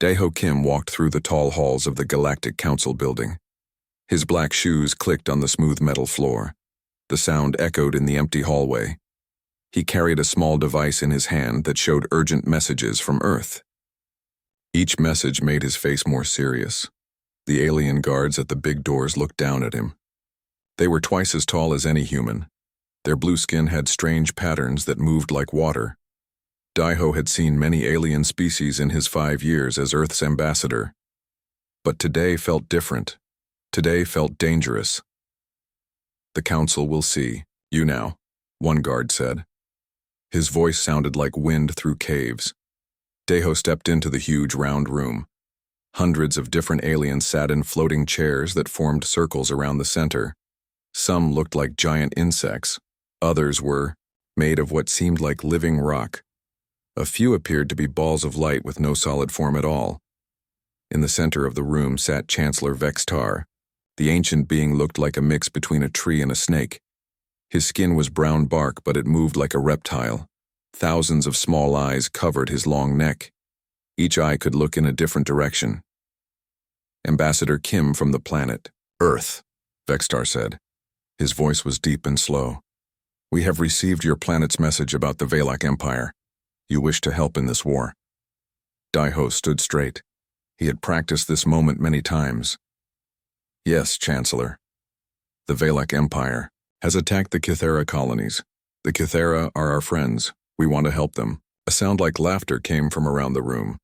Daeho Kim walked through the tall halls of the Galactic Council building. His black shoes clicked on the smooth metal floor. The sound echoed in the empty hallway. He carried a small device in his hand that showed urgent messages from Earth. Each message made his face more serious. The alien guards at the big doors looked down at him. They were twice as tall as any human. Their blue skin had strange patterns that moved like water. Daeho had seen many alien species in his 5 years as Earth's ambassador. But today felt different. Today felt dangerous. "The Council will see you now," one guard said. His voice sounded like wind through caves. Daeho stepped into the huge round room. Hundreds of different aliens sat in floating chairs that formed circles around the center. Some looked like giant insects. Others were made of what seemed like living rock. A few appeared to be balls of light with no solid form at all. In the center of the room sat Chancellor Vextar. The ancient being looked like a mix between a tree and a snake. His skin was brown bark, but it moved like a reptile. Thousands of small eyes covered his long neck. Each eye could look in a different direction. "Ambassador Kim from the planet Earth," Vextar said. His voice was deep and slow. "We have received your planet's message about the Valak Empire. You wish to help in this war." Daeho stood straight. He had practiced this moment many times. "Yes, Chancellor. The Valak Empire has attacked the Kythera colonies. The Kythera are our friends. We want to help them." A sound like laughter came from around the room,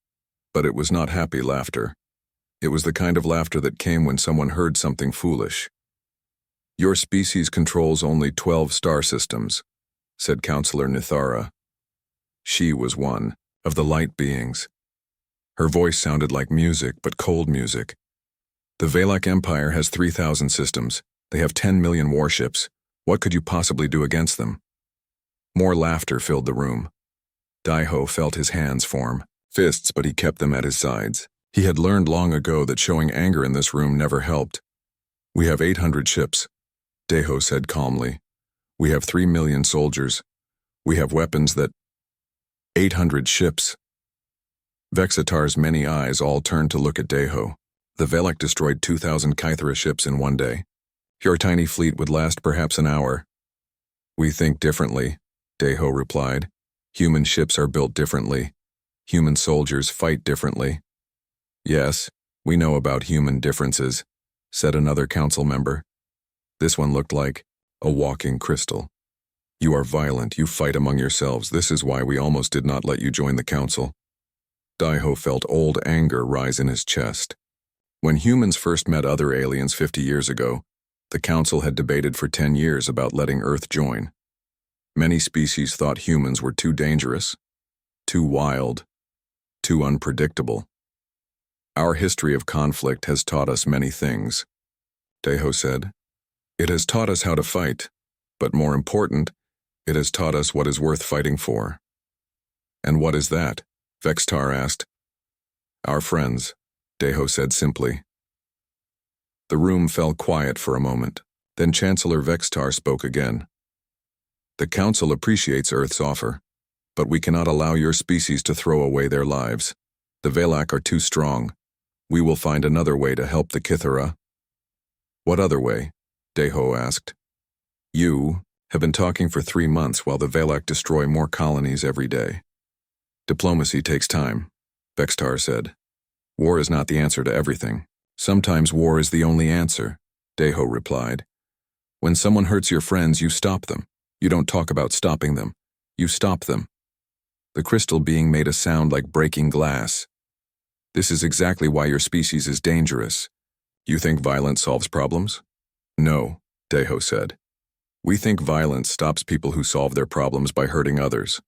but it was not happy laughter. It was the kind of laughter that came when someone heard something foolish. "Your species controls only 12 star systems," said Counselor Nithara. She was one of the light beings. Her voice sounded like music, but cold music. "The Valak Empire has 3,000 systems. They have 10 million warships. What could you possibly do against them?" More laughter filled the room. Daeho felt his hands form, fists, but he kept them at his sides. He had learned long ago that showing anger in this room never helped. "We have 800 ships," Daeho said calmly. "We have 3 million soldiers. We have weapons that—" 800 ships. Vexitar's many eyes all turned to look at Daeho. "The Valak destroyed 2,000 Kythera ships in one day. Your tiny fleet would last perhaps an hour." "We think differently," Daeho replied. "Human ships are built differently. Human soldiers fight differently." "Yes, we know about human differences," said another council member. This one looked like a walking crystal. "You are violent, you fight among yourselves. This is why we almost did not let you join the council." Daeho felt old anger rise in his chest. When humans first met other aliens 50 years ago, the council had debated for 10 years about letting Earth join. Many species thought humans were too dangerous, too wild, too unpredictable. "Our history of conflict has taught us many things," Daeho said. "It has taught us how to fight, but more important, it has taught us what is worth fighting for." "And what is that?" Vextar asked. "Our friends," Daeho said simply. The room fell quiet for a moment. Then Chancellor Vextar spoke again. "The Council appreciates Earth's offer, but we cannot allow your species to throw away their lives. The Valak are too strong. We will find another way to help the Kythera." "What other way?" Daeho asked. "You have been talking for 3 months while the Valak destroy more colonies every day." "Diplomacy takes time," Vextar said. "War is not the answer to everything. Sometimes war is the only answer," Daeho replied. "When someone hurts your friends, you stop them. You don't talk about stopping them. You stop them." The crystal being made a sound like breaking glass. "This is exactly why your species is dangerous. You think violence solves problems?" "No," Daeho said. "We think violence stops people who solve their problems by hurting others."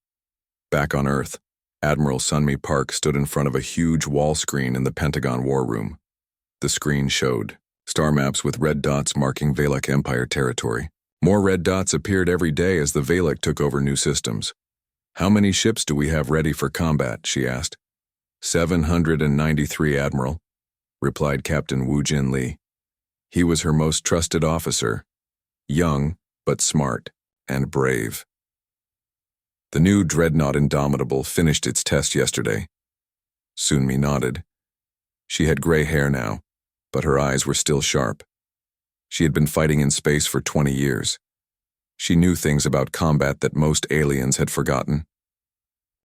Back on Earth, Admiral Sunmi Park stood in front of a huge wall screen in the Pentagon War Room. The screen showed star maps with red dots marking Valak Empire territory. More red dots appeared every day as the Valak took over new systems. "How many ships do we have ready for combat?" she asked. 793, Admiral," replied Captain Wu Jin Lee. He was her most trusted officer, young but smart and brave. The new dreadnought Indomitable finished its test yesterday. Sunmi nodded. She had gray hair now, but her eyes were still sharp. She had been fighting in space for 20 years. She knew things about combat that most aliens had forgotten.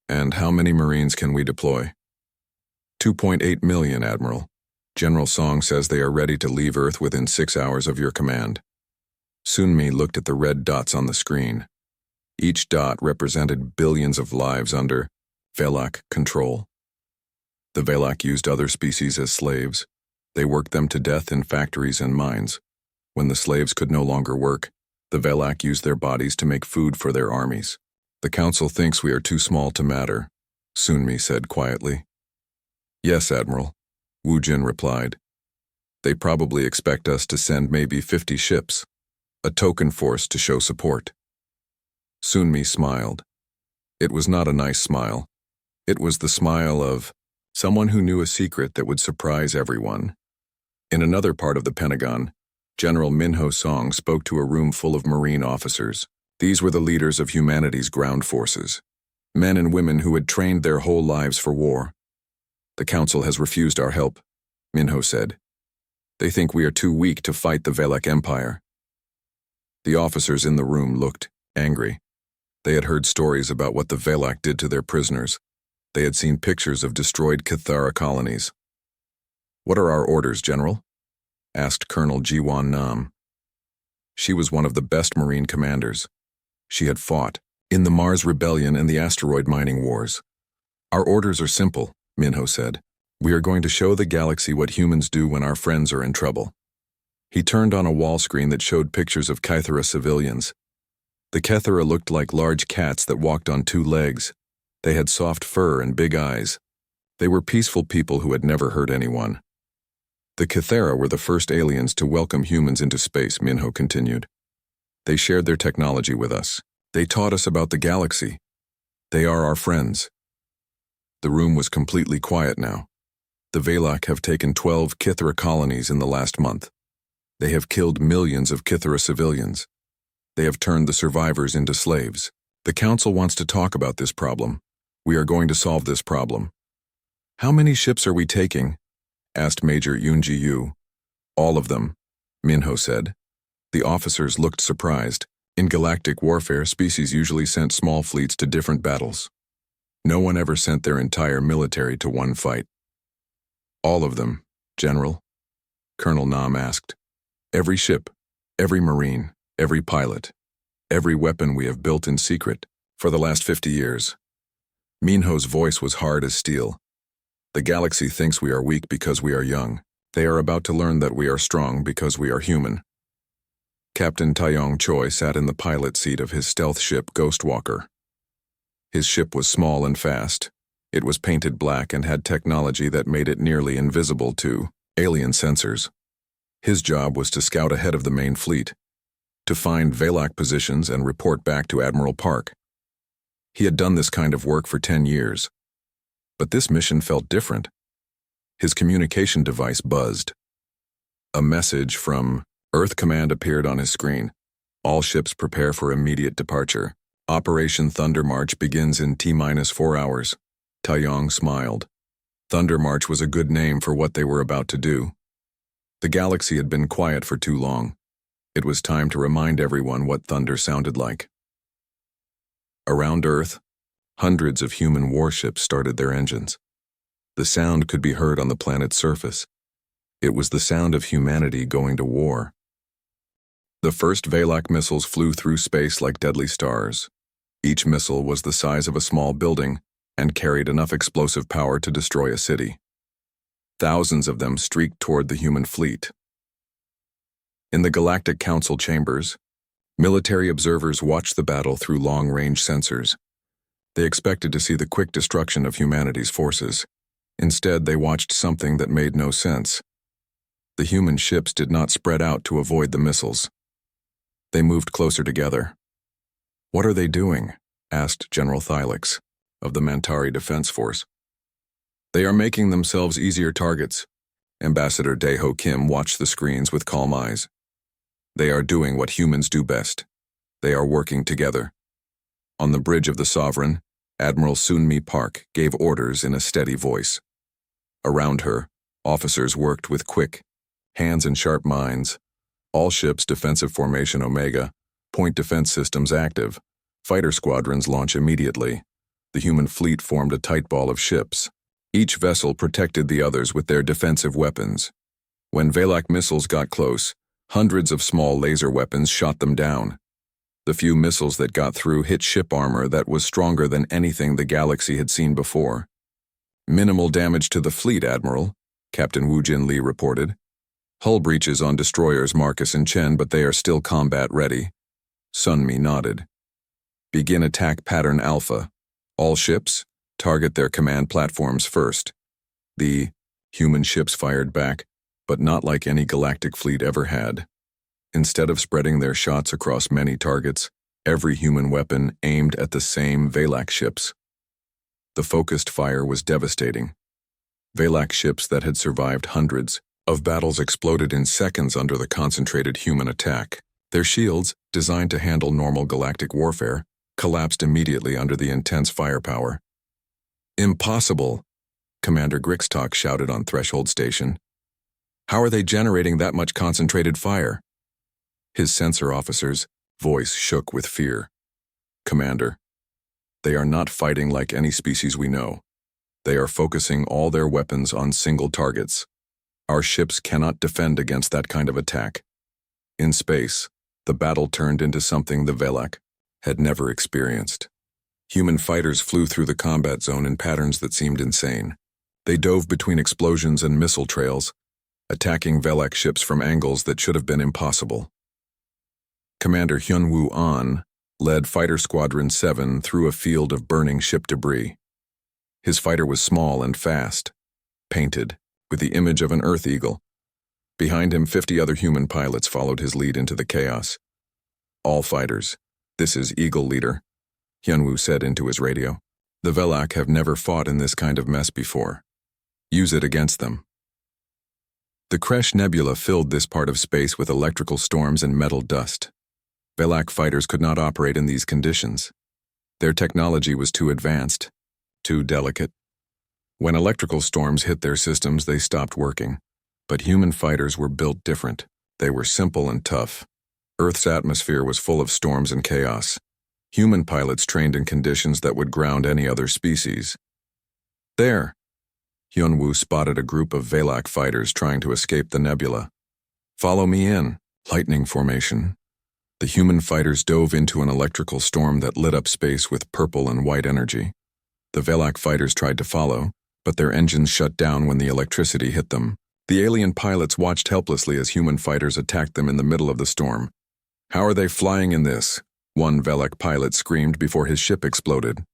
And how many Marines can we deploy? 2.8 million, Admiral. General Song says they are ready to leave Earth within 6 hours of your command. Sunmi looked at the red dots on the screen. Each dot represented billions of lives under Velak control. The Velak used other species as slaves. They worked them to death in factories and mines. When the slaves could no longer work, the Velak used their bodies to make food for their armies. The Council thinks we are too small to matter, Sunmi said quietly. Yes, Admiral, Wu Jin replied. They probably expect us to send maybe 50 ships, a token force to show support. Sunmi smiled. It was not a nice smile. It was the smile of someone who knew a secret that would surprise everyone. In another part of the Pentagon, General Minho Song spoke to a room full of Marine officers. These were the leaders of humanity's ground forces, men and women who had trained their whole lives for war. The Council has refused our help, Minho said. They think we are too weak to fight the Velak Empire. The officers in the room looked angry. They had heard stories about what the Velak did to their prisoners. They had seen pictures of destroyed Cathara colonies. What are our orders, General? Asked Colonel Jiwan Nam. She was one of the best Marine commanders. She had fought in the Mars Rebellion and the asteroid mining wars. Our orders are simple, Minho said. We are going to show the galaxy what humans do when our friends are in trouble. He turned on a wall screen that showed pictures of Cathara civilians. The Cathara looked like large cats that walked on 2 legs. They had soft fur and big eyes. They were peaceful people who had never hurt anyone. The Cathara were the first aliens to welcome humans into space, Minho continued. They shared their technology with us. They taught us about the galaxy. They are our friends. The room was completely quiet now. The Velak have taken 12 Cathara colonies in the last month. They have killed millions of Cathara civilians. They have turned the survivors into slaves. The Council wants to talk about this problem. We are going to solve this problem. How many ships are we taking? Asked Major Yoonji Yu. All of them, Minho said. The officers looked surprised. In galactic warfare, species usually sent small fleets to different battles. No one ever sent their entire military to one fight. All of them, General? Colonel Nam asked. Every ship, every Marine, every pilot, every weapon we have built in secret for the last 50 years. Minho's voice was hard as steel. The galaxy thinks we are weak because we are young. They are about to learn that we are strong because we are human. Captain Taeyong Choi sat in the pilot seat of his stealth ship Ghostwalker. His ship was small and fast. It was painted black and had technology that made it nearly invisible to alien sensors. His job was to scout ahead of the main fleet, to find Velak positions and report back to Admiral Park. He had done this kind of work for 10 years. But this mission felt different. His communication device buzzed. A message from Earth Command appeared on his screen. All ships prepare for immediate departure. Operation Thunder March begins in T-4 hours. Taeyong smiled. Thunder March was a good name for what they were about to do. The galaxy had been quiet for too long. It was time to remind everyone what thunder sounded like. Around Earth, hundreds of human warships started their engines. The sound could be heard on the planet's surface. It was the sound of humanity going to war. The first Velak missiles flew through space like deadly stars. Each missile was the size of a small building and carried enough explosive power to destroy a city. Thousands of them streaked toward the human fleet. In the Galactic Council chambers, military observers watched the battle through long-range sensors. They expected to see the quick destruction of humanity's forces. Instead, they watched something that made no sense. The human ships did not spread out to avoid the missiles. They moved closer together. "What are they doing?" asked General Thylix of the Mantari Defense Force. "They are making themselves easier targets." Ambassador Daeho Kim watched the screens with calm eyes. "They are doing what humans do best. They are working together." On the bridge of the Sovereign, Admiral Sunmi Park gave orders in a steady voice. Around her, Officers worked with quick hands and sharp minds. All ships defensive formation Omega, point defense systems active. Fighter squadrons launch immediately. The human fleet formed a tight ball of ships. Each vessel protected the others with their defensive weapons. When Valak missiles got close, hundreds of small laser weapons shot them down. The few missiles that got through hit ship armor that was stronger than anything the galaxy had seen before. "Minimal damage to the fleet, Admiral," Captain Wu Jin Lee reported. "Hull breaches on destroyers Marcus and Chen, but they are still combat ready." Sun Mi nodded. "Begin attack pattern Alpha. All ships, target their command platforms first." The human ships fired back, but not like any galactic fleet ever had. Instead of spreading their shots across many targets, every human weapon aimed at the same Valak ships. The focused fire was devastating. Valak ships that had survived hundreds of battles exploded in seconds under the concentrated human attack. Their shields, designed to handle normal galactic warfare, collapsed immediately under the intense firepower. "Impossible," Commander Grixtok shouted on Threshold Station. "How are they generating that much concentrated fire?" His sensor officer's voice shook with fear. "Commander, they are not fighting like any species we know. They are focusing all their weapons on single targets. Our ships cannot defend against that kind of attack." In space, the battle turned into something the Valak had never experienced. Human fighters flew through the combat zone in patterns that seemed insane. They dove between explosions and missile trails, attacking Valak ships from angles that should have been impossible. Commander Hyunwoo An led Fighter Squadron 7 through a field of burning ship debris. His fighter was small and fast, painted with the image of an Earth Eagle. Behind him, 50 other human pilots followed his lead into the chaos. "All fighters, this is Eagle Leader," Hyunwoo said into his radio. "The Valak have never fought in this kind of mess before. Use it against them." The Kresh Nebula filled this part of space with electrical storms and metal dust. Valak fighters could not operate in these conditions. Their technology was too advanced, too delicate. When electrical storms hit their systems, they stopped working. But human fighters were built different. They were simple and tough. Earth's atmosphere was full of storms and chaos. Human pilots trained in conditions that would ground any other species. "There!" Hyunwoo spotted a group of Valak fighters trying to escape the nebula. "Follow me in." Lightning formation. The human fighters dove into an electrical storm that lit up space with purple and white energy. The Valak fighters tried to follow, but their engines shut down when the electricity hit them. The alien pilots watched helplessly as human fighters attacked them in the middle of the storm. "How are they flying in this?" one Valak pilot screamed before his ship exploded.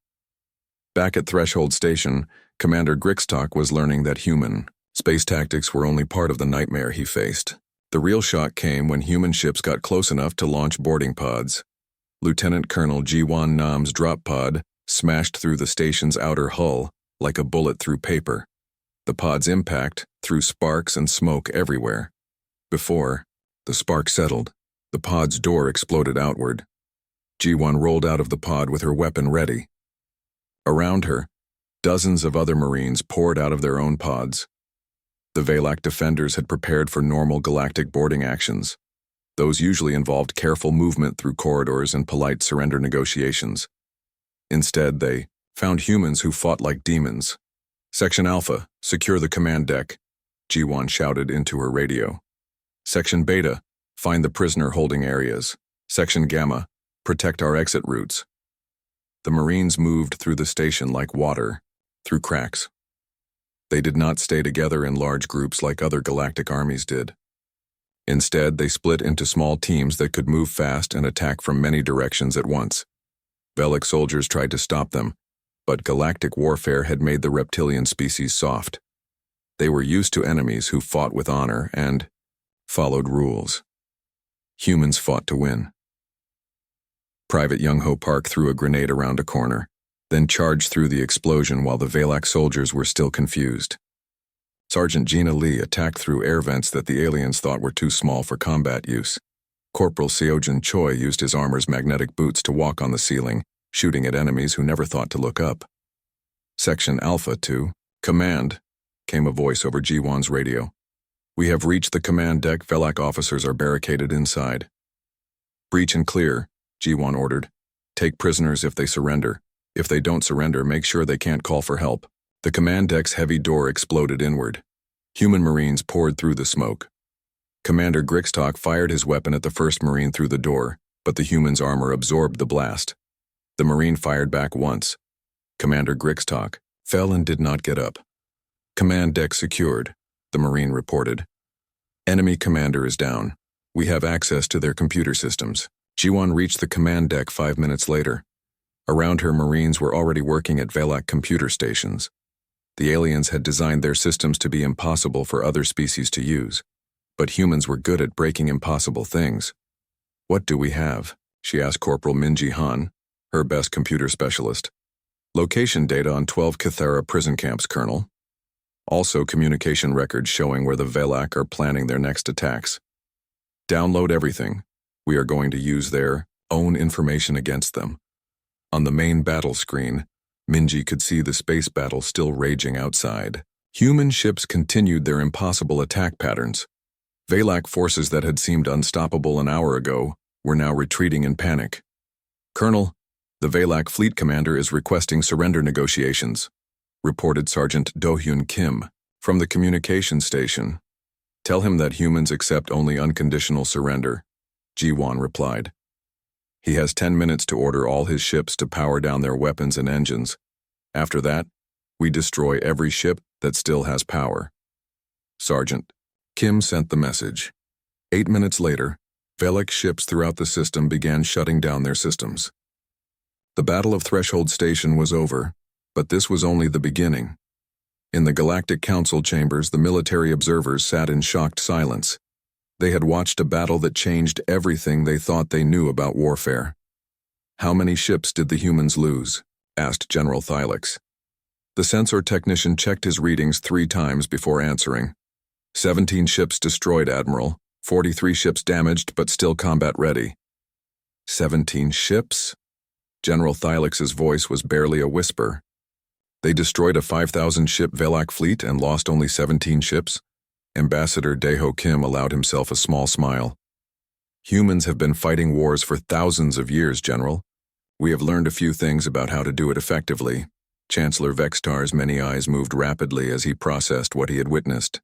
Back at Threshold Station, Commander Grixtok was learning that human space tactics were only part of the nightmare he faced. The real shock came when human ships got close enough to launch boarding pods. Lieutenant Colonel Jiwan Nam's drop pod smashed through the station's outer hull like a bullet through paper. The pod's impact threw sparks and smoke everywhere. Before the spark settled, the pod's door exploded outward. Jiwan rolled out of the pod with her weapon ready. Around her, dozens of other Marines poured out of their own pods. The Valak defenders had prepared for normal galactic boarding actions. Those usually involved careful movement through corridors and polite surrender negotiations. Instead, they found humans who fought like demons. "Section Alpha, secure the command deck," Jiwan shouted into her radio. "Section Beta, find the prisoner holding areas. Section Gamma, protect our exit routes." The Marines moved through the station like water, through cracks. They did not stay together in large groups like other galactic armies did. Instead, they split into small teams that could move fast and attack from many directions at once. Valak soldiers tried to stop them, but galactic warfare had made the reptilian species soft. They were used to enemies who fought with honor and followed rules. Humans fought to win. Private Young-Ho Park threw a grenade around a corner, then charged through the explosion while the Valak soldiers were still confused. Sergeant Gina Lee attacked through air vents that the aliens thought were too small for combat use. Corporal Seojin Choi used his armor's magnetic boots to walk on the ceiling, shooting at enemies who never thought to look up. Section Alpha to Command. came a voice over Jiwan's radio. "We have reached the command deck. Velak officers are barricaded inside." "Breach and clear," Jiwan ordered. "Take prisoners if they surrender. If they don't surrender, make sure they can't call for help." The command deck's heavy door exploded inward. Human Marines poured through the smoke. Commander Grixtok fired his weapon at the first Marine through the door, but the human's armor absorbed the blast. The Marine fired back once. Commander Grixtok fell and did not get up. "Command deck secured," the Marine reported. "Enemy commander is down. We have access to their computer systems." Jiwan reached the command deck 5 minutes later. Around her, Marines were already working at Velak computer stations. The aliens had designed their systems to be impossible for other species to use, but humans were good at breaking impossible things. "What do we have?" she asked Corporal Minji Han, her best computer specialist. "Location data on 12 Cathara prison camps, Colonel. Also communication records showing where the Velak are planning their next attacks. Download everything. We are going to use their own information against them." On the main battle screen, Minji could see the space battle still raging outside. Human ships continued their impossible attack patterns. Velak forces that had seemed unstoppable an hour ago were now retreating in panic. "Colonel, the Velak fleet commander is requesting surrender negotiations," reported Sergeant Do-hyun Kim from the communication station. "Tell him that humans accept only unconditional surrender," Jiwan replied. "He has 10 minutes to order all his ships to power down their weapons and engines. After that, we destroy every ship that still has power." Sergeant Kim sent the message. 8 minutes later, Velak ships throughout the system began shutting down their systems. The Battle of Threshold Station was over, but this was only the beginning. In the Galactic Council chambers, the military observers sat in shocked silence. They had watched a battle that changed everything they thought they knew about warfare. "How many ships did the humans lose?" asked General Thylix. The sensor technician checked his readings 3 times before answering. 17 ships destroyed, Admiral. 43 ships damaged, but still combat ready." 17 ships? General Thylix's voice was barely a whisper. "They destroyed a 5,000-ship Velak fleet and lost only 17 ships?" Ambassador Daeho Kim allowed himself a small smile. "Humans have been fighting wars for thousands of years, General. We have learned a few things about how to do it effectively." Chancellor Vextar's many eyes moved rapidly as he processed what he had witnessed.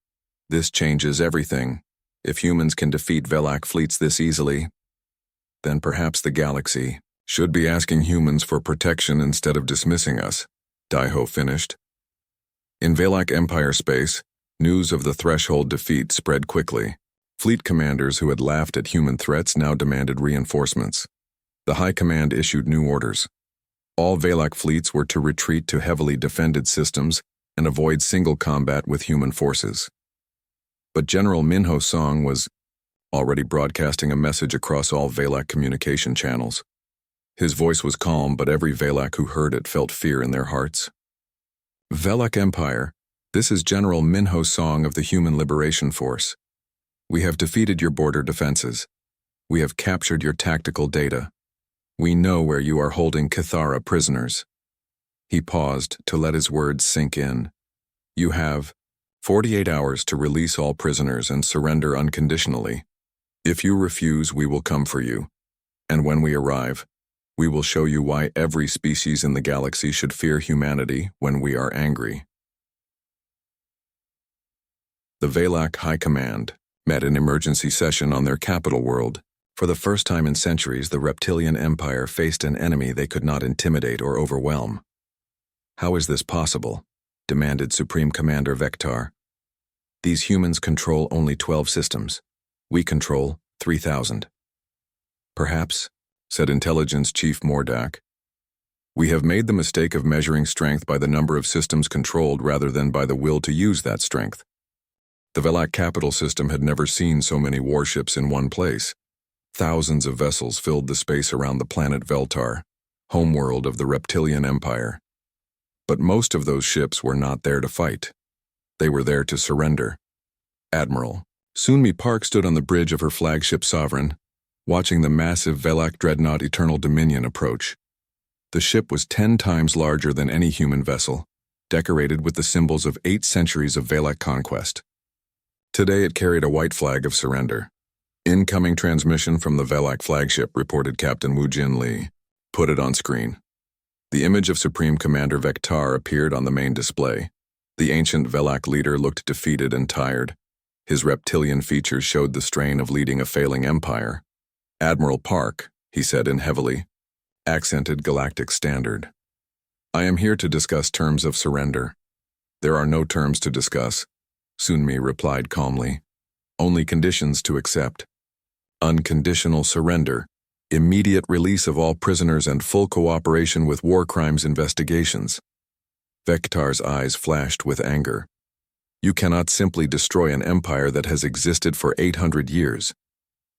"This changes everything. If humans can defeat Velak fleets this easily, then perhaps the galaxy should be asking humans for protection instead of dismissing us," Daeho finished. In Velak Empire space, news of the Threshold defeat spread quickly. Fleet commanders who had laughed at human threats now demanded reinforcements. The High Command issued new orders. All Velak fleets were to retreat to heavily defended systems and avoid single combat with human forces. But General Minho Song was already broadcasting a message across all Velak communication channels. His voice was calm, but every Velak who heard it felt fear in their hearts. "Velak Empire, this is General Minho Song of the Human Liberation Force. We have defeated your border defenses. We have captured your tactical data. We know where you are holding Cathara prisoners." He paused to let his words sink in. "You have 48 hours to release all prisoners and surrender unconditionally. If you refuse, we will come for you. And when we arrive, we will show you why every species in the galaxy should fear humanity when we are angry." The Velak High Command met in emergency session on their capital world. For the first time in centuries, the Reptilian Empire faced an enemy they could not intimidate or overwhelm. "How is this possible?" demanded Supreme Commander Vectar. "These humans control only 12 systems. We control 3,000. "Perhaps," said Intelligence Chief Mordak, "we have made the mistake of measuring strength by the number of systems controlled rather than by the will to use that strength." The Velak capital system had never seen so many warships in one place. Thousands of vessels filled the space around the planet Veltar, homeworld of the Reptilian Empire. But most of those ships were not there to fight. They were there to surrender. Admiral Sunmi Park stood on the bridge of her flagship Sovereign, watching the massive Velak dreadnought Eternal Dominion approach. The ship was 10 times larger than any human vessel, decorated with the symbols of 8 centuries of Valak conquest. Today it carried a white flag of surrender. "Incoming transmission from the Valak flagship," reported Captain Wu Jin Lee. "Put it on screen." The image of Supreme Commander Vectar appeared on the main display. The ancient Valak leader looked defeated and tired. His reptilian features showed the strain of leading a failing empire. "Admiral Park," he said in heavily accented galactic standard. "I am here to discuss terms of surrender." "There are no terms to discuss," Sunmi replied calmly. "Only conditions to accept. Unconditional surrender, immediate release of all prisoners and full cooperation with war crimes investigations." Vectar's eyes flashed with anger. "You cannot simply destroy an empire that has existed for 800 years.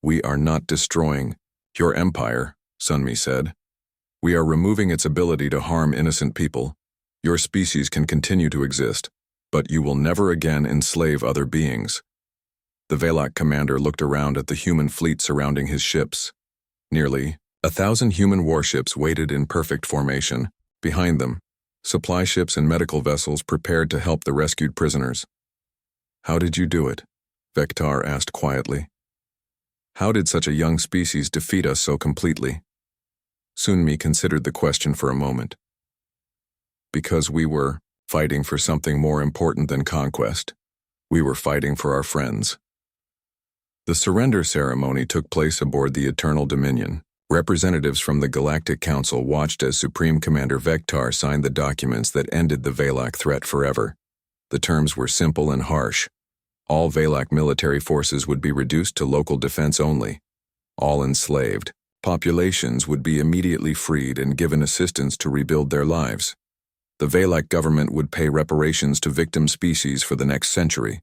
"We are not destroying your empire," Sunmi said. "We are removing its ability to harm innocent people. Your species can continue to exist, but you will never again enslave other beings." The Valak commander looked around at the human fleet surrounding his ships. Nearly 1,000 human warships waited in perfect formation. Behind them, supply ships and medical vessels prepared to help the rescued prisoners. "How did you do it?" Vectar asked quietly. "How did such a young species defeat us so completely?" Sunmi considered the question for a moment. "Because we were fighting for something more important than conquest. We were fighting for our friends." The surrender ceremony took place aboard the Eternal Dominion. Representatives from the Galactic Council watched as Supreme Commander Vectar signed the documents that ended the Valak threat forever. The terms were simple and harsh. All Valak military forces would be reduced to local defense only. All enslaved populations would be immediately freed and given assistance to rebuild their lives. The Valak government would pay reparations to victim species for the next century.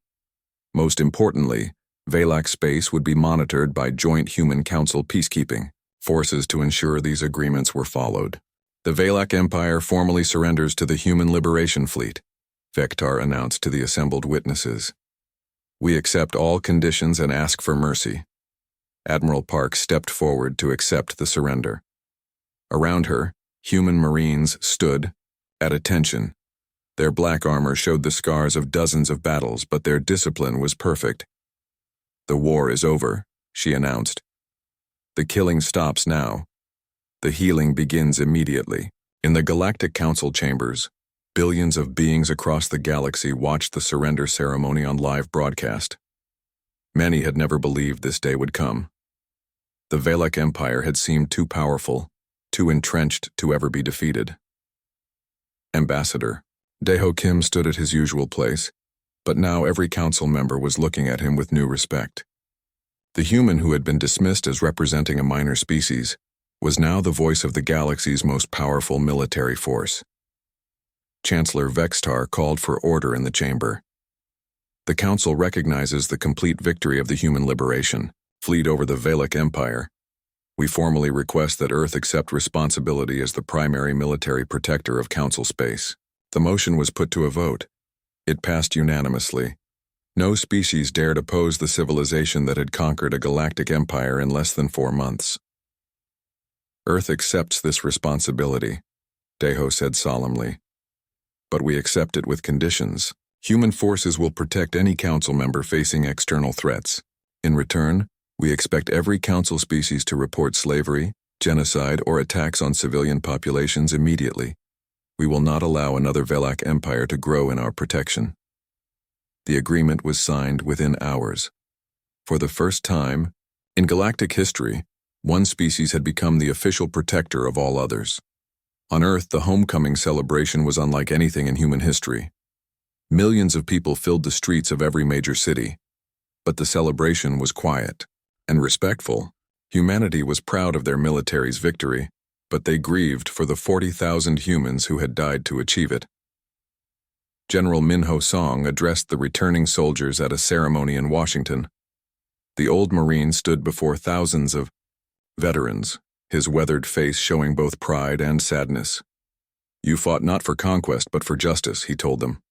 Most importantly, Valak space would be monitored by Joint Human Council peacekeeping forces to ensure these agreements were followed. "The Valak Empire formally surrenders to the Human Liberation Fleet," Vectar announced to the assembled witnesses. "We accept all conditions and ask for mercy." Admiral Park stepped forward to accept the surrender. Around her, human Marines stood, at attention. Their black armor showed the scars of dozens of battles, but their discipline was perfect. "The war is over," she announced. "The killing stops now. The healing begins immediately." In the Galactic Council chambers, billions of beings across the galaxy watched the surrender ceremony on live broadcast. Many had never believed this day would come. The Valak Empire had seemed too powerful, too entrenched to ever be defeated. Ambassador Daeho Kim stood at his usual place, but now every council member was looking at him with new respect. The human who had been dismissed as representing a minor species was now the voice of the galaxy's most powerful military force. Chancellor Vextar called for order in the chamber. "The Council recognizes the complete victory of the human liberation fleet over the Valak Empire. We formally request that Earth accept responsibility as the primary military protector of Council space." The motion was put to a vote. It passed unanimously. No species dared oppose the civilization that had conquered a galactic empire in less than 4 months. "Earth accepts this responsibility," Daeho said solemnly. "But we accept it with conditions. Human forces will protect any council member facing external threats. In return, we expect every council species to report slavery, genocide, or attacks on civilian populations immediately. We will not allow another Valak empire to grow in our protection." The agreement was signed within hours. For the first time in galactic history, one species had become the official protector of all others. On Earth, the homecoming celebration was unlike anything in human history. Millions of people filled the streets of every major city, but the celebration was quiet and respectful. Humanity was proud of their military's victory, but they grieved for the 40,000 humans who had died to achieve it. General Minho Song addressed the returning soldiers at a ceremony in Washington. The old Marine stood before thousands of veterans, his weathered face showing both pride and sadness. "You fought not for conquest but for justice," he told them.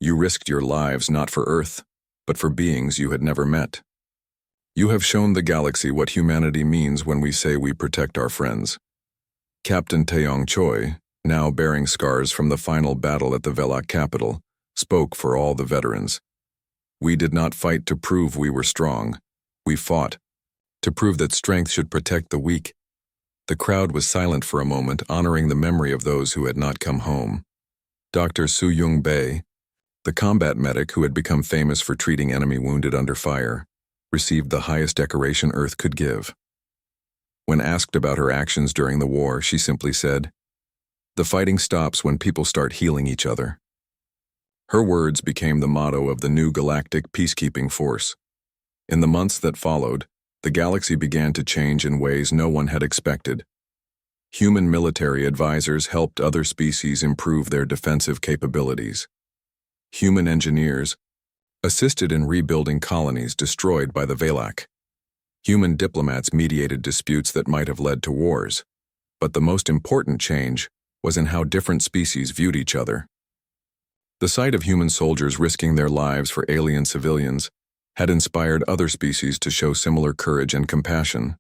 "You risked your lives not for Earth, but for beings you had never met. You have shown the galaxy what humanity means when we say we protect our friends." Captain Taeyong Choi, now bearing scars from the final battle at the Velak capital, spoke for all the veterans. We did not fight to prove we were strong. We fought to prove that strength should protect the weak. The crowd was silent for a moment, honoring the memory of those who had not come home. Dr. Su-Yung Bae, the combat medic who had become famous for treating enemy wounded under fire, received the highest decoration Earth could give. When asked about her actions during the war, she simply said, "The fighting stops when people start healing each other." Her words became the motto of the new galactic peacekeeping force. In the months that followed, the galaxy began to change in ways no one had expected. Human military advisors helped other species improve their defensive capabilities. Human engineers assisted in rebuilding colonies destroyed by the Velak. Human diplomats mediated disputes that might have led to wars. But the most important change was in how different species viewed each other. The sight of human soldiers risking their lives for alien civilians had inspired other species to show similar courage and compassion.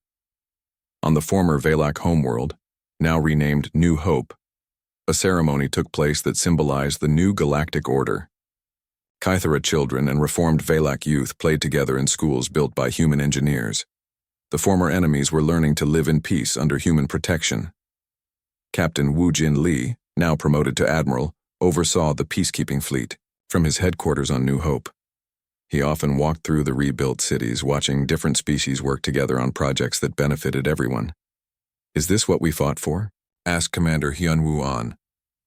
On the former Velak homeworld, now renamed New Hope, a ceremony took place that symbolized the new galactic order. Kythera children and reformed Velak youth played together in schools built by human engineers. The former enemies were learning to live in peace under human protection. Captain Wu Jin Lee, now promoted to admiral, oversaw the peacekeeping fleet from his headquarters on New Hope. He often walked through the rebuilt cities, watching different species work together on projects that benefited everyone. "Is this what we fought for?" asked Commander Hyun Woo An,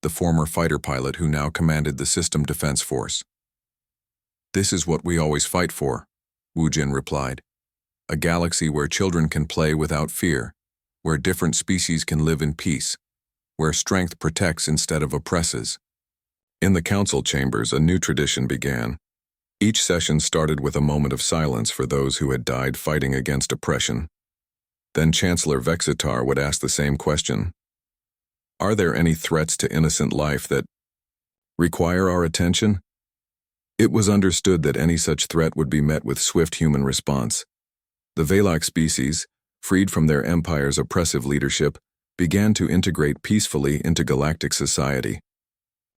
the former fighter pilot who now commanded the System Defense Force. "This is what we always fight for," Wu Jin replied. "A galaxy where children can play without fear, where different species can live in peace, where strength protects instead of oppresses." In the council chambers, a new tradition began. Each session started with a moment of silence for those who had died fighting against oppression. Then Chancellor Vexitar would ask the same question. "Are there any threats to innocent life that require our attention?" It was understood that any such threat would be met with swift human response. The Velak species, freed from their empire's oppressive leadership, began to integrate peacefully into galactic society.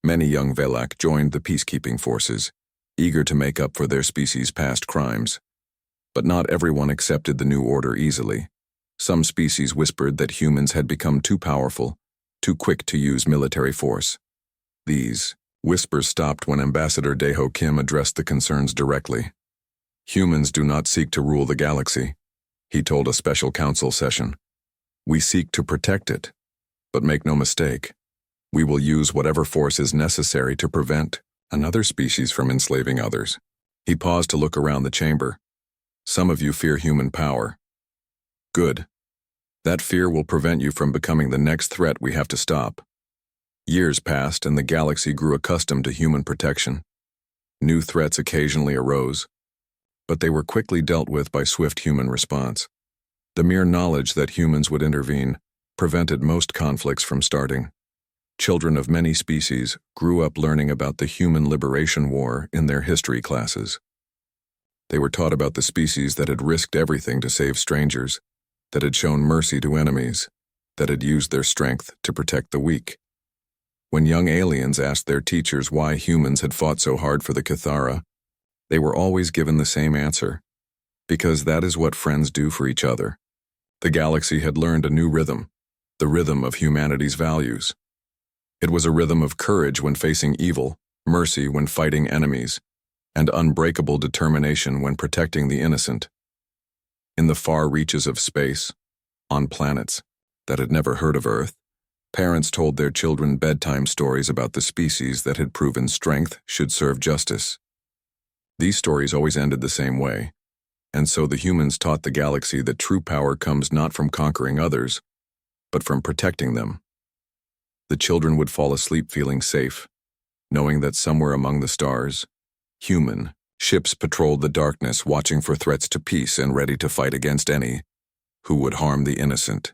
Many young Velak joined the peacekeeping forces, eager to make up for their species' past crimes. But not everyone accepted the new order easily. Some species whispered that humans had become too powerful, too quick to use military force. These whispers stopped when Ambassador Daeho Kim addressed the concerns directly. "Humans do not seek to rule the galaxy," he told a special council session. "We seek to protect it. But make no mistake, we will use whatever force is necessary to prevent another species from enslaving others." He paused to look around the chamber. "Some of you fear human power. Good. That fear will prevent you from becoming the next threat we have to stop." Years passed and the galaxy grew accustomed to human protection. New threats occasionally arose, but they were quickly dealt with by swift human response. The mere knowledge that humans would intervene prevented most conflicts from starting. Children of many species grew up learning about the Human Liberation War in their history classes. They were taught about the species that had risked everything to save strangers, that had shown mercy to enemies, that had used their strength to protect the weak. When young aliens asked their teachers why humans had fought so hard for the Kythera, they were always given the same answer: because that is what friends do for each other. The galaxy had learned a new rhythm, the rhythm of humanity's values. It was a rhythm of courage when facing evil, mercy when fighting enemies, and unbreakable determination when protecting the innocent. In the far reaches of space, on planets that had never heard of Earth, parents told their children bedtime stories about the species that had proven strength should serve justice. These stories always ended the same way, and so the humans taught the galaxy that true power comes not from conquering others, but from protecting them. The children would fall asleep feeling safe, knowing that somewhere among the stars, human ships patrolled the darkness, watching for threats to peace and ready to fight against any who would harm the innocent.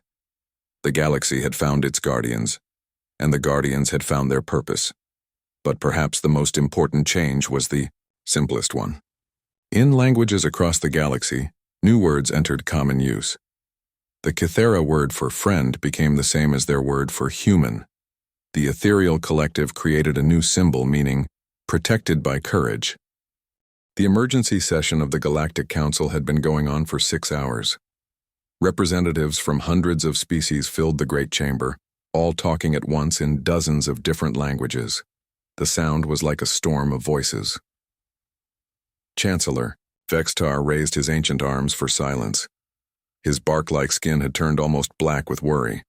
The galaxy had found its guardians, and the guardians had found their purpose. But perhaps the most important change was the simplest one. In languages across the galaxy, new words entered common use. The Kythera word for friend became the same as their word for human. The ethereal collective created a new symbol meaning, protected by courage. The emergency session of the Galactic Council had been going on for 6 hours. Representatives from hundreds of species filled the great chamber, all talking at once in dozens of different languages. The sound was like a storm of voices. Chancellor Vextar raised his ancient arms for silence. His bark-like skin had turned almost black with worry.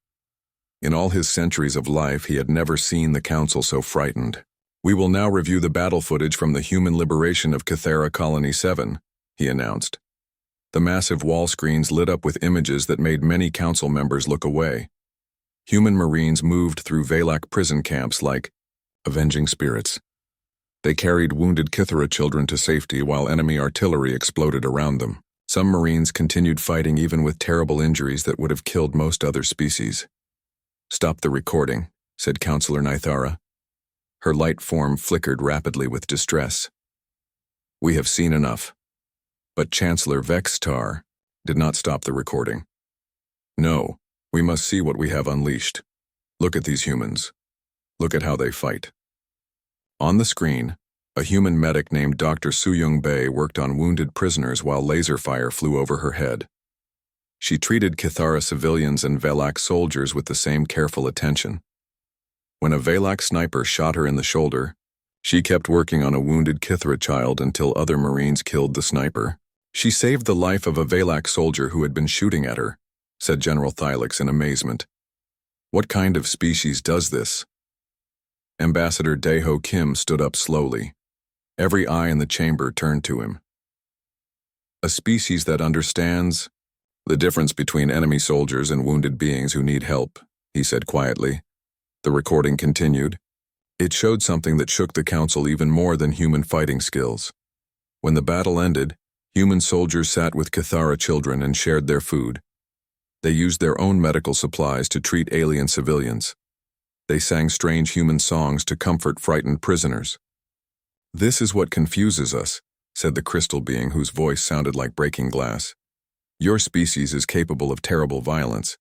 In all his centuries of life, he had never seen the Council so frightened. "We will now review the battle footage from the human liberation of Cathera Colony 7, he announced. The massive wall screens lit up with images that made many council members look away. Human Marines moved through Valak prison camps like avenging spirits. They carried wounded Kithera children to safety while enemy artillery exploded around them. Some Marines continued fighting even with terrible injuries that would have killed most other species. "Stop the recording," said Counselor Nithara. Her light form flickered rapidly with distress. "We have seen enough." But Chancellor Vextar did not stop the recording. "No, we must see what we have unleashed. Look at these humans. Look at how they fight." On the screen, a human medic named Dr. Suyung Bei worked on wounded prisoners while laser fire flew over her head. She treated Kithara civilians and Valak soldiers with the same careful attention. When a Valak sniper shot her in the shoulder, she kept working on a wounded Kithera child until other Marines killed the sniper. "She saved the life of a Valak soldier who had been shooting at her," said General Thylix in amazement. "What kind of species does this?" Ambassador Daeho Kim stood up slowly. Every eye in the chamber turned to him. "A species that understands the difference between enemy soldiers and wounded beings who need help," he said quietly. The recording continued. It showed something that shook the Council even more than human fighting skills. When the battle ended, human soldiers sat with Kithara children and shared their food. They used their own medical supplies to treat alien civilians. They sang strange human songs to comfort frightened prisoners. "This is what confuses us," said the crystal being whose voice sounded like breaking glass. "Your species is capable of terrible violence,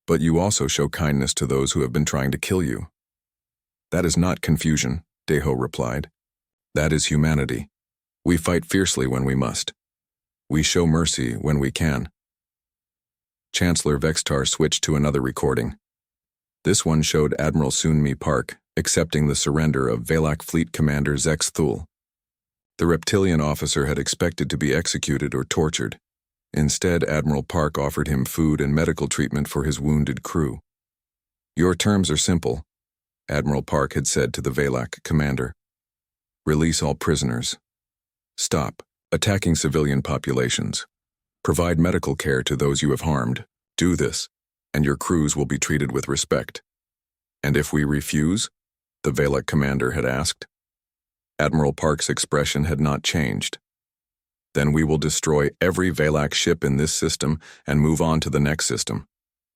but you also show kindness to those who have been trying to kill you." "That is not confusion," Daeho replied. "That is humanity. We fight fiercely when we must. We show mercy when we can." Chancellor Vextar switched to another recording. This one showed Admiral Sunmi Park accepting the surrender of Valak Fleet Commander Zex Thul. The reptilian officer had expected to be executed or tortured. Instead, Admiral Park offered him food and medical treatment for his wounded crew. "Your terms are simple," Admiral Park had said to the Valak commander. "Release all prisoners. Stop attacking civilian populations. Provide medical care to those you have harmed. Do this, and your crews will be treated with respect." "And if we refuse?" the Valak commander had asked. Admiral Park's expression had not changed. "Then we will destroy every Valak ship in this system and move on to the next system.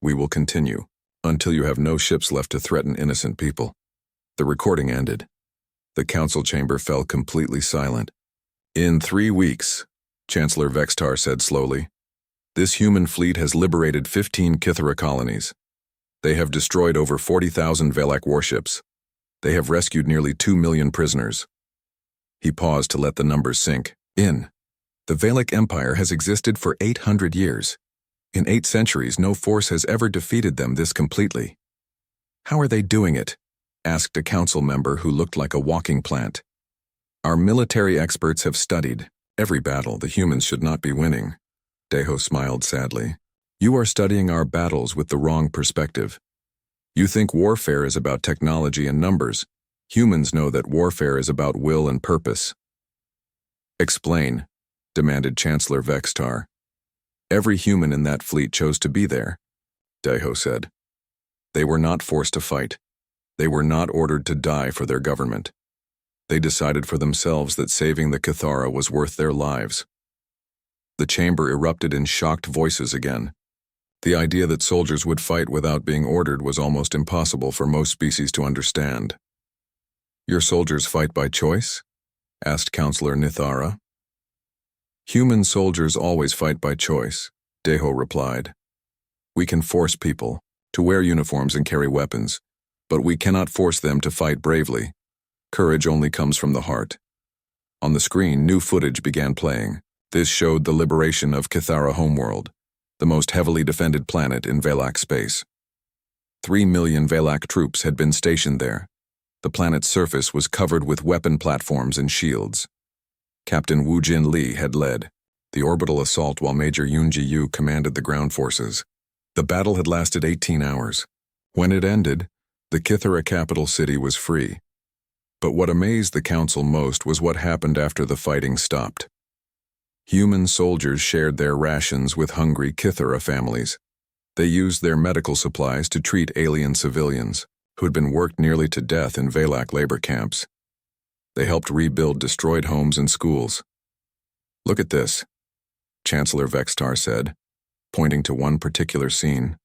We will continue until you have no ships left to threaten innocent people." The recording ended. The council chamber fell completely silent. "In 3 weeks," Chancellor Vextar said slowly, "this human fleet has liberated 15 Kithera colonies. They have destroyed over 40,000 Valak warships. They have rescued nearly 2 million prisoners." He paused to let the numbers sink in. "The Valak Empire has existed for 800 years. In 8 centuries, no force has ever defeated them this completely." "How are they doing it?" asked a council member who looked like a walking plant. "Our military experts have studied every battle the humans should not be winning." Daeho smiled sadly. "You are studying our battles with the wrong perspective. You think warfare is about technology and numbers. Humans know that warfare is about will and purpose." "Explain," demanded Chancellor Vextar. "Every human in that fleet chose to be there," Daeho said. "They were not forced to fight. They were not ordered to die for their government. They decided for themselves that saving the Kithara was worth their lives." The chamber erupted in shocked voices again. The idea that soldiers would fight without being ordered was almost impossible for most species to understand. "Your soldiers fight by choice?" asked Counselor Nithara. "Human soldiers always fight by choice," Daeho replied. "We can force people to wear uniforms and carry weapons, But we cannot force them to fight bravely. Courage only comes from the heart. On the screen, new footage began playing. This showed the liberation of Kythera homeworld, the most heavily defended planet in Valak space. 3 million Valak troops had been stationed there. The planet's surface was covered with weapon platforms and shields. Captain Wu Jin Li had led the orbital assault while Major Yun Ji Yu commanded the ground forces. The battle had lasted 18 hours. When it ended, the Kythera capital city was free. But what amazed the council most was what happened after the fighting stopped. Human soldiers shared their rations with hungry Kythera families. They used their medical supplies to treat alien civilians who had been worked nearly to death in Valak labor camps. They helped rebuild destroyed homes and schools. "Look at this," Chancellor Vextar said, pointing to one particular scene.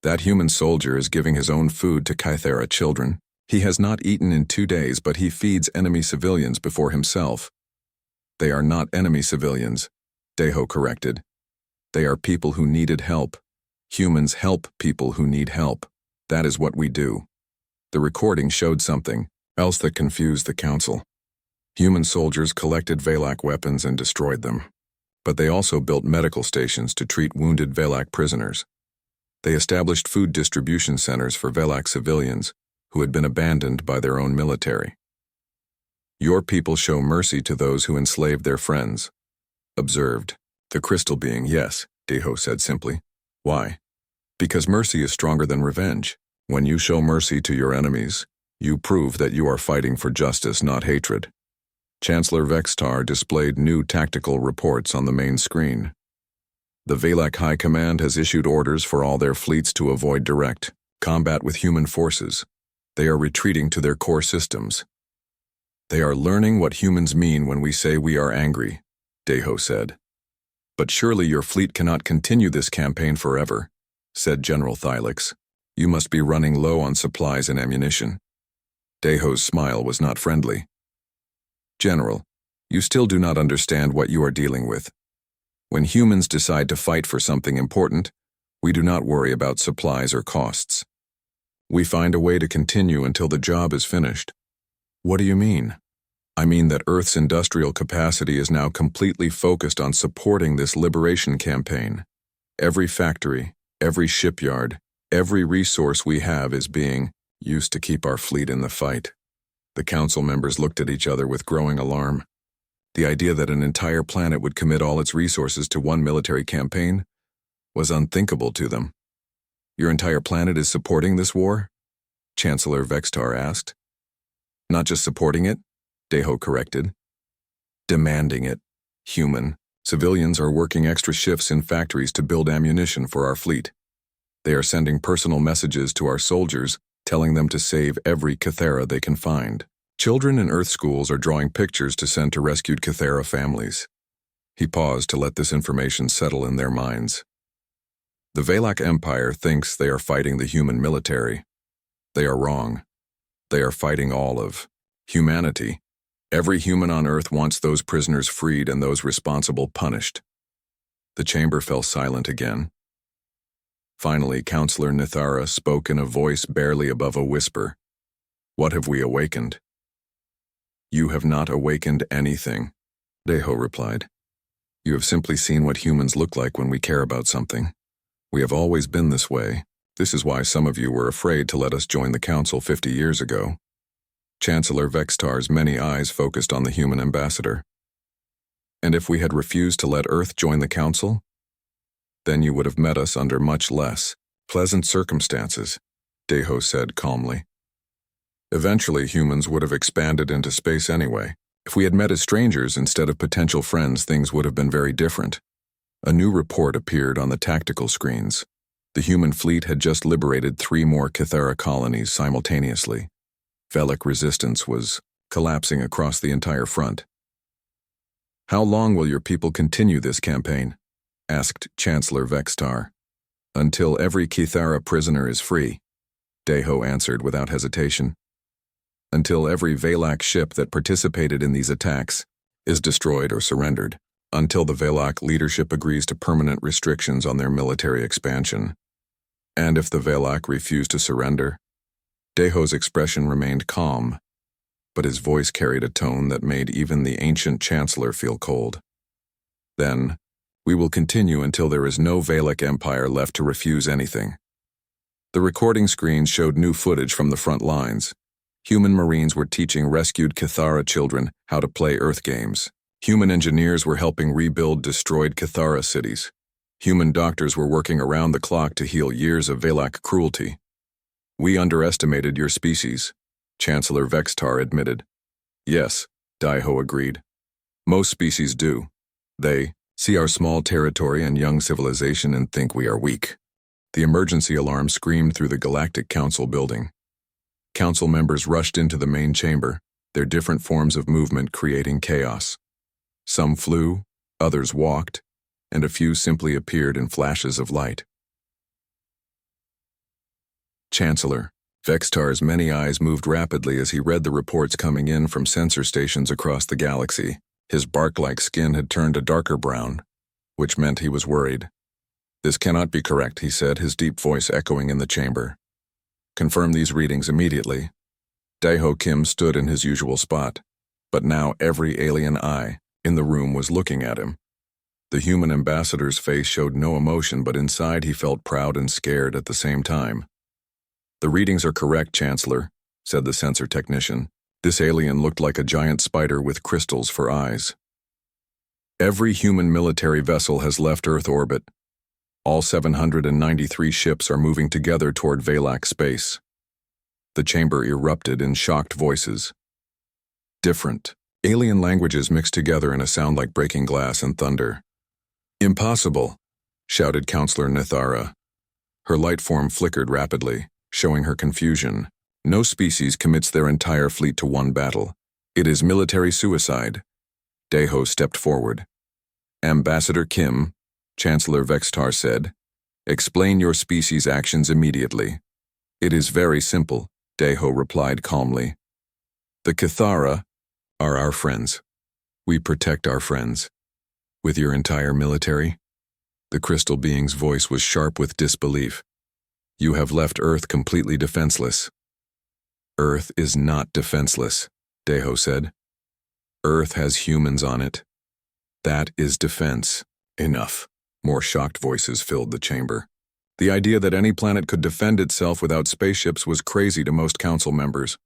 "That human soldier is giving his own food to Kythera children. He has not eaten in 2 days, but he feeds enemy civilians before himself." "They are not enemy civilians," Deho corrected. "They are people who needed help. Humans help people who need help. That is what we do." The recording showed something else that confused the council. Human soldiers collected Valak weapons and destroyed them. But they also built medical stations to treat wounded Valak prisoners. They established food distribution centers for Valak civilians who had been abandoned by their own military. "Your people show mercy to those who enslaved their friends," observed the crystal being. "Yes," Deho said simply. "Why?" "Because mercy is stronger than revenge. When you show mercy to your enemies, you prove that you are fighting for justice, not hatred." Chancellor Vextar displayed new tactical reports on the main screen. "The Valak High Command has issued orders for all their fleets to avoid direct combat with human forces. They are retreating to their core systems. They are learning what humans mean when we say we are angry," Deho said. "But surely your fleet cannot continue this campaign forever," said General Thylix. "You must be running low on supplies and ammunition." Deho's smile was not friendly. "General, you still do not understand what you are dealing with. When humans decide to fight for something important, we do not worry about supplies or costs. We find a way to continue until the job is finished." "What do you mean?" "I mean that Earth's industrial capacity is now completely focused on supporting this liberation campaign. Every factory, every shipyard, every resource we have is being used to keep our fleet in the fight." The council members looked at each other with growing alarm. The idea that an entire planet would commit all its resources to one military campaign was unthinkable to them. "Your entire planet is supporting this war?" Chancellor Vextar asked. "Not just supporting it," Deho corrected. "Demanding it. Human. Civilians are working extra shifts in factories to build ammunition for our fleet. They are sending personal messages to our soldiers telling them to save every Kythera they can find. Children in Earth schools are drawing pictures to send to rescued Kythera families." He paused to let this information settle in their minds. "The Valak Empire thinks they are fighting the human military. They are wrong. They are fighting all of humanity. Every human on Earth wants those prisoners freed and those responsible punished." The chamber fell silent again. Finally, Counselor Nithara spoke in a voice barely above a whisper. "What have we awakened?" "You have not awakened anything," Deho replied. "You have simply seen what humans look like when we care about something. We have always been this way. This is why some of you were afraid to let us join the council 50 years ago." Chancellor Vextar's many eyes focused on the human ambassador. "And if we had refused to let Earth join the council? Then you would have met us under much less pleasant circumstances," Deho said calmly. "Eventually humans would have expanded into space anyway. If we had met as strangers instead of potential friends, things would have been very different." A new report appeared on the tactical screens. The human fleet had just liberated 3 more Kythera colonies simultaneously. Valak resistance was collapsing across the entire front. "How long will your people continue this campaign?" asked Chancellor Vextar. "Until every Kythera prisoner is free," Deho answered without hesitation. "Until every Valak ship that participated in these attacks is destroyed or surrendered. Until the Valak leadership agrees to permanent restrictions on their military expansion. And if the Valak refuse to surrender, Deho's expression remained calm, but his voice carried a tone that made even the ancient chancellor feel cold. Then, we will continue until there is no Valak Empire left to refuse anything. The recording screens showed new footage from the front lines. Human Marines were teaching rescued Cathara children how to play Earth games. Human engineers were helping rebuild destroyed Cathara cities. Human doctors were working around the clock to heal years of Valak cruelty. "We underestimated your species," Chancellor Vextar admitted. "Yes," Daiho agreed. "Most species do. They see our small territory and young civilization and think we are weak." The emergency alarm screamed through the Galactic Council building. Council members rushed into the main chamber, their different forms of movement creating chaos. Some flew, others walked, and a few simply appeared in flashes of light. Chancellor Vextar's many eyes moved rapidly as he read the reports coming in from sensor stations across the galaxy. His bark-like skin had turned a darker brown, which meant he was worried. "This cannot be correct," he said, his deep voice echoing in the chamber. "Confirm these readings immediately." Daiho Kim stood in his usual spot, but now every alien eye in the room was looking at him. The human ambassador's face showed no emotion, but inside he felt proud and scared at the same time. "The readings are correct, Chancellor," said the sensor technician. This alien looked like a giant spider with crystals for eyes. "Every human military vessel has left Earth orbit. All 793 ships are moving together toward Valak space." The chamber erupted in shocked voices. Different, alien languages mixed together in a sound like breaking glass and thunder. "Impossible," shouted Counselor Nithara. Her light form flickered rapidly, showing her confusion. "No species commits their entire fleet to one battle. It is military suicide." Daiho stepped forward. "Ambassador Kim," Chancellor Vextar said, "explain your species' actions immediately." "It is very simple," Daiho replied calmly. "The Cathara are our friends. We protect our friends." "With your entire military?" The crystal being's voice was sharp with disbelief. "You have left Earth completely defenseless." "Earth is not defenseless," Daiho said. "Earth has humans on it. That is defense." "Enough." More shocked voices filled the chamber. The idea that any planet could defend itself without spaceships was crazy to most council members.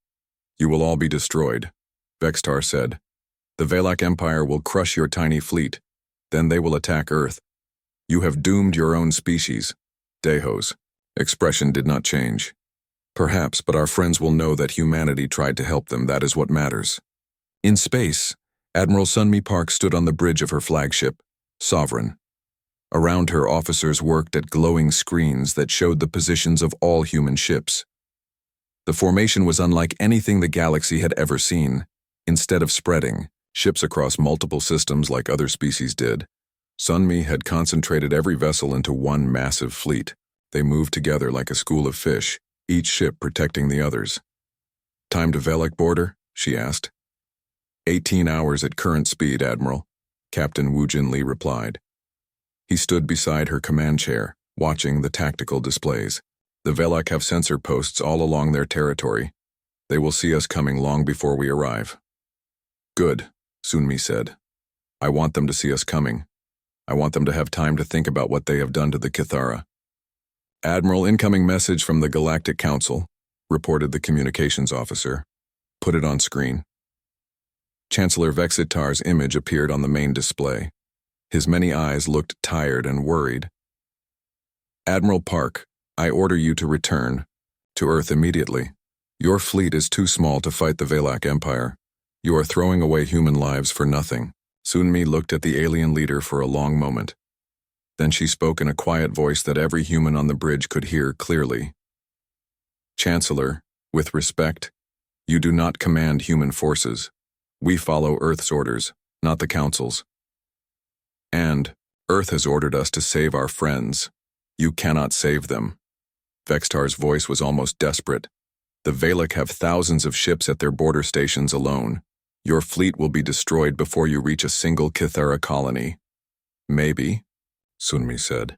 "You will all be destroyed," Vextar said. "The Valak Empire will crush your tiny fleet. Then they will attack Earth. You have doomed your own species." Daiho's expression did not change. "Perhaps, but our friends will know that humanity tried to help them. That is what matters." In space, Admiral Sunmi Park stood on the bridge of her flagship, Sovereign. Around her, officers worked at glowing screens that showed the positions of all human ships. The formation was unlike anything the galaxy had ever seen. Instead of spreading ships across multiple systems like other species did, Sunmi had concentrated every vessel into one massive fleet. They moved together like a school of fish, each ship protecting the others. "Time to Valak border?" she asked. 18 hours at current speed, Admiral," Captain Wu Jinli replied. He stood beside her command chair, watching the tactical displays. "The Valak have sensor posts all along their territory. They will see us coming long before we arrive." "Good," Sunmi said. "I want them to see us coming. I want them to have time to think about what they have done to the Cathara." "Admiral, incoming message from the Galactic Council," reported the communications officer. "Put it on screen." Chancellor Vexitar's image appeared on the main display. His many eyes looked tired and worried. "Admiral Park, I order you to return to Earth immediately. Your fleet is too small to fight the Valak Empire. You are throwing away human lives for nothing." Sunmi looked at the alien leader for a long moment. Then she spoke in a quiet voice that every human on the bridge could hear clearly. "Chancellor, with respect, you do not command human forces. We follow Earth's orders, not the Council's. And Earth has ordered us to save our friends. You cannot save them." Vextar's voice was almost desperate. "The Valak have thousands of ships at their border stations alone. Your fleet will be destroyed before you reach a single Cathara colony." "Maybe," Sunmi said.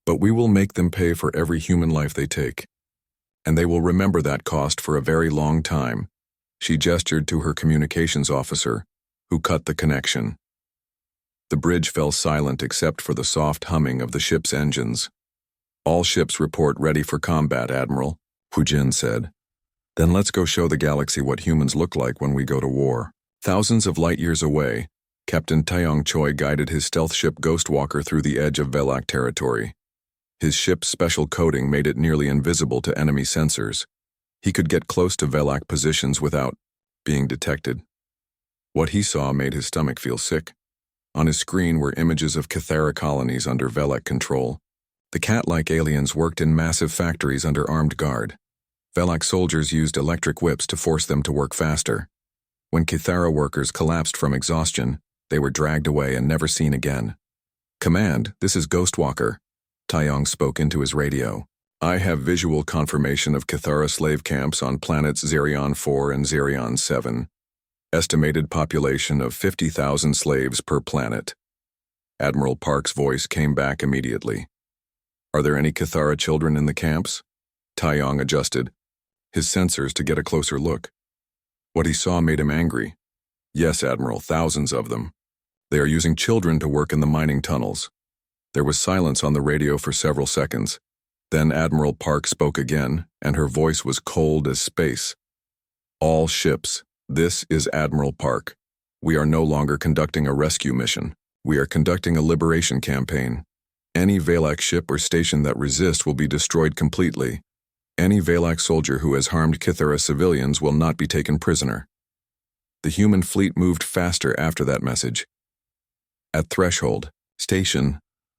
"But we will make them pay for every human life they take." And they will remember that cost for a very long time. She gestured to her communications officer, who cut the connection. The bridge fell silent except for the soft humming of the ship's engines. All ships report ready for combat, Admiral, Hu Jin said. Then let's go show the galaxy what humans look like when we go to war. Thousands of light years away, Captain Taeyong Choi guided his stealth ship Ghostwalker through the edge of Velak territory. His ship's special coating made it nearly invisible to enemy sensors. He could get close to Velak positions without being detected. What he saw made his stomach feel sick. On his screen were images of Cathara colonies under Velak control. The cat-like aliens worked in massive factories under armed guard. Velak soldiers used electric whips to force them to work faster. When Cathara workers collapsed from exhaustion, they were dragged away and never seen again. Command, this is Ghostwalker. Taeyong spoke into his radio. I have visual confirmation of Cathara slave camps on planets Zerion 4 and Zerion 7. Estimated population of 50,000 slaves per planet. Admiral Park's voice came back immediately. Are there any Cathara children in the camps? Taeyong adjusted his sensors to get a closer look. What he saw made him angry. Yes, Admiral, thousands of them. They are using children to work in the mining tunnels. There was silence on the radio for several seconds. Then Admiral Park spoke again, and her voice was cold as space. All ships, this is Admiral Park. We are no longer conducting a rescue mission. We are conducting a liberation campaign. Any Velak ship or station that resists will be destroyed completely. Any Velak soldier who has harmed Cathara civilians will not be taken prisoner. The human fleet moved faster after that message. At Threshold Station,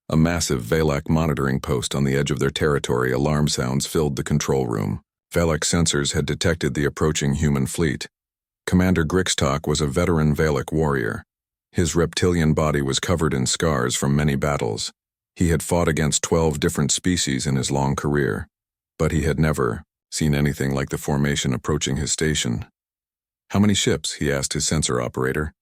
a massive Velak monitoring post on the edge of their territory, alarm sounds filled the control room. Velak sensors had detected the approaching human fleet. Commander Grixtok was a veteran Velak warrior. His reptilian body was covered in scars from many battles. He had fought against 12 different species in his long career, but he had never seen anything like the formation approaching his station. How many ships? He asked his sensor operator.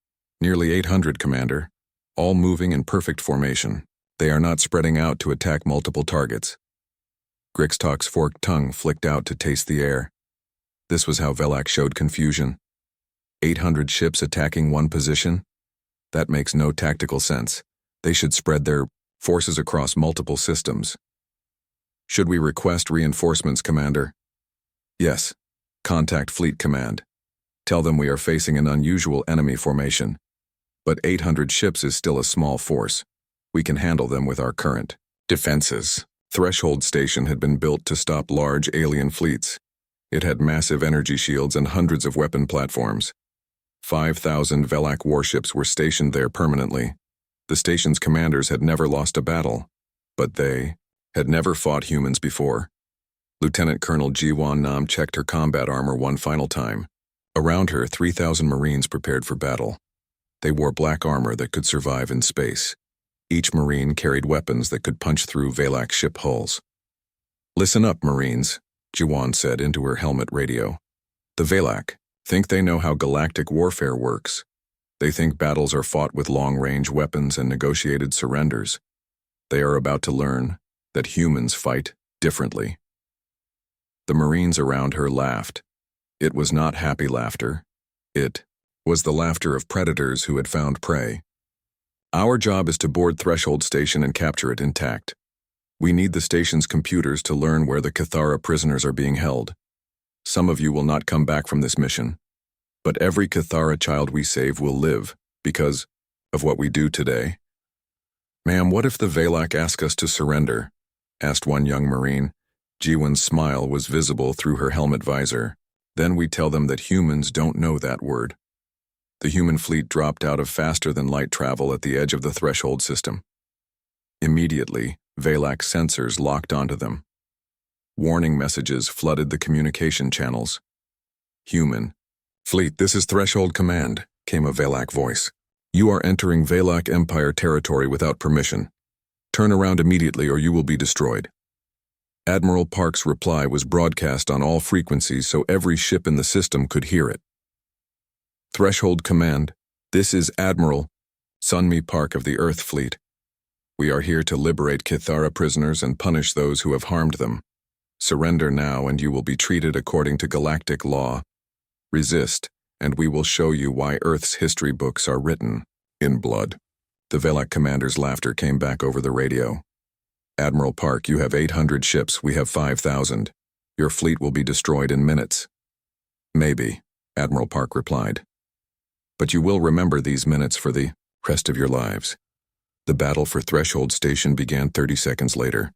Nearly 800, Commander, all moving in perfect formation. They are not spreading out to attack multiple targets. Grixtok's forked tongue flicked out to taste the air. This was how Velak showed confusion. 800 ships attacking one position? That makes no tactical sense. They should spread their forces across multiple systems. Should we request reinforcements, Commander? Yes. Contact Fleet Command. Tell them we are facing an unusual enemy formation. But 800 ships is still a small force. We can handle them with our current defenses. Threshold Station had been built to stop large alien fleets. It had massive energy shields and hundreds of weapon platforms. 5,000 Velak warships were stationed there permanently. The station's commanders had never lost a battle, but they had never fought humans before. Lieutenant Colonel Jiwon Nam checked her combat armor one final time. Around her, 3,000 Marines prepared for battle. They wore black armor that could survive in space. Each Marine carried weapons that could punch through Velak ship hulls. Listen up, Marines, Jiwon said into her helmet radio. The Velak think they know how galactic warfare works. They think battles are fought with long-range weapons and negotiated surrenders. They are about to learn that humans fight differently. The Marines around her laughed. It was not happy laughter. It was the laughter of predators who had found prey. Our job is to board Threshold Station and capture it intact. We need the station's computers to learn where the Cathara prisoners are being held. Some of you will not come back from this mission, but every Cathara child we save will live because of what we do today. Ma'am, what if the Velak ask us to surrender? Asked one young Marine. Jiwon's smile was visible through her helmet visor. Then we tell them that humans don't know that word. The human fleet dropped out of faster-than-light travel at the edge of the Threshold system. Immediately, Velak sensors locked onto them. Warning messages flooded the communication channels. Human fleet, this is Threshold Command, came a Velak voice. You are entering Velak Empire territory without permission. Turn around immediately or you will be destroyed. Admiral Park's reply was broadcast on all frequencies so every ship in the system could hear it. Threshold Command, this is Admiral Sunmi Park of the Earth Fleet. We are here to liberate Cathara prisoners and punish those who have harmed them. Surrender now and you will be treated according to galactic law. Resist, and we will show you why Earth's history books are written in blood. The Velak commander's laughter came back over the radio. Admiral Park, you have 800 ships, we have 5,000. Your fleet will be destroyed in minutes. Maybe, Admiral Park replied. But you will remember these minutes for the rest of your lives. The battle for Threshold Station began 30 seconds later.